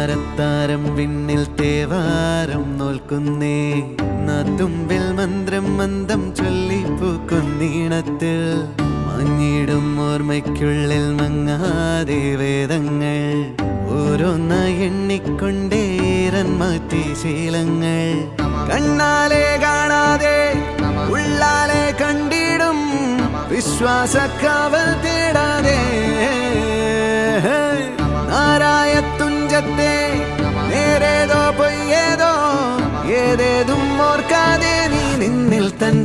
താരത്താരം വിണ്ണിൽ തേവാരം നോൽക്കുന്നേ നാത്തുമ്പിൽ മന്ത്രം മന്ദം ചൊല്ലിപ്പൂക്കുന്നീണത്തിൽ മഞ്ഞിടും ഓർമ്മയ്ക്കുള്ളിൽ മങ്ങാതെ വേദങ്ങൾ ഓരോന്നായി എണ്ണിക്കൊണ്ടേരൻ മാറ്റി ശീലങ്ങൾ കണ്ണാലെ കാണാതെ ഉള്ളാലെ കണ്ടിടും വിശ്വാസക്കാവൽ തേടാതെ നാരായ തുഞ്ചത്തെ നേരേതോ പൊയ്യേതോ ഏതേതും ഓർക്കാതെ നീ നിന്നിൽ തന്നെ